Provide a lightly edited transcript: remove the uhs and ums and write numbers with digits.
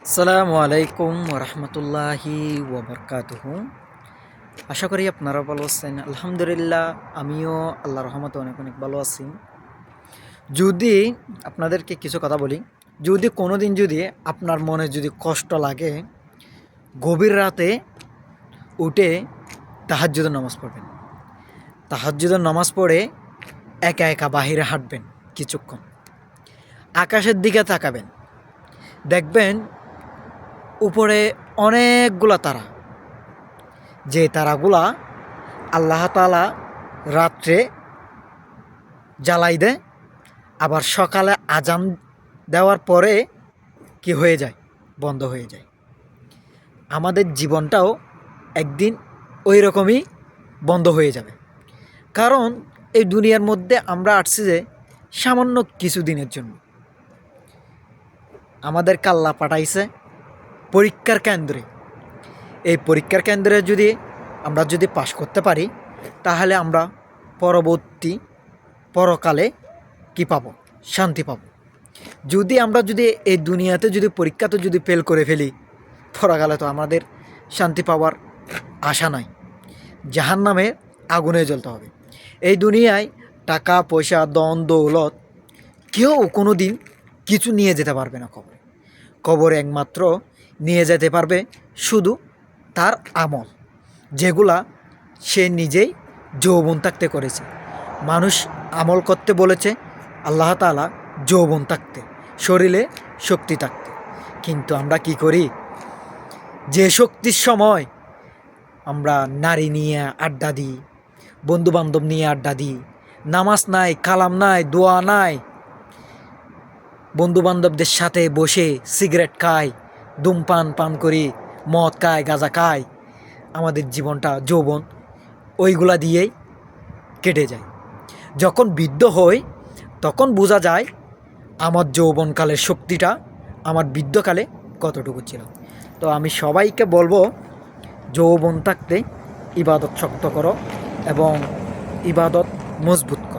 আসসালামু আলাইকুম রহমতুল্লাহি ওবরকাতুহু। আশা করি আপনারা ভালো আছেন। আলহামদুলিল্লাহ, আমিও আল্লাহর রহমতে অনেক অনেক ভালো আছি। যদি আপনাদেরকে কিছু কথা বলি, যদি কোনো দিন যদি আপনার মনে যদি কষ্ট লাগে, গভীর রাতে উঠে তাহাজ্জুদের নামাজ পড়বেন। তাহাজ্জুদের নামাজ পড়ে একা একা বাহিরে হাঁটবেন, কিছুক্ষণ আকাশের দিকে তাকাবেন, দেখবেন উপরে অনেকগুলা তারা, যে তারাগুলা আল্লাহ তাআলা রাত্রে জ্বালাই দেয়, আবার সকালে আজান দেওয়ার পরে কি হয়ে যায়, বন্ধ হয়ে যায়। আমাদের জীবনটাও একদিন ওই রকমই বন্ধ হয়ে যাবে। কারণ এই দুনিয়ার মধ্যে আমরা আসছি যে সামান্য কিছু দিনের জন্য। আমাদেরকে আল্লাহ পাঠাইছে পরীক্ষার কেন্দ্রে। এই পরীক্ষার কেন্দ্রে যদি আমরা পাশ করতে পারি, তাহলে আমরা পরবর্তী পরকালে কি পাবো, শান্তি পাবো। যদি আমরা এই দুনিয়াতে পরীক্ষাতে ফেল করে ফেলি, পরকালে তো আমাদের শান্তি পাওয়ার আশা নাই, জাহান্নামে আগুনে জ্বলতে হবে। এই দুনিয়ায় টাকা পয়সা ধন দৌলত কেউ কোনো দিন কিছু নিয়ে যেতে পারবে না কবরে। কবরে একমাত্র নিয়ে যেতে পারবে শুধু তার আমল, যেগুলা সে নিজেই যৌবন থাকতে করেছে। মানুষ আমল করতে বলেছে আল্লাহ তাআলা যৌবন থাকতে, শরীরে শক্তি থাকতে। কিন্তু আমরা কি করি, যে শক্তির সময় আমরা নারী নিয়ে আড্ডা দিই, বন্ধুবান্ধব নিয়ে আড্ডা দিই, নামাজ নাই, কালাম নাই, দোয়া নাই, বন্ধুবান্ধবদের সাথে বসে সিগারেট খাই, ধূমপান পান করি, মদ খাই, গাঁজা খাই, আমাদের জীবনটা যৌবন ওইগুলা দিয়েই কেটে যায়। যখন বৃদ্ধ হই তখন বোঝা যায় আমার যৌবনকালের শক্তিটা আমার বৃদ্ধকালে কতটুকু ছিল। তো আমি সবাইকে বলবো, যৌবন থাকতে ইবাদত শক্ত করো এবং ইবাদত মজবুত করো।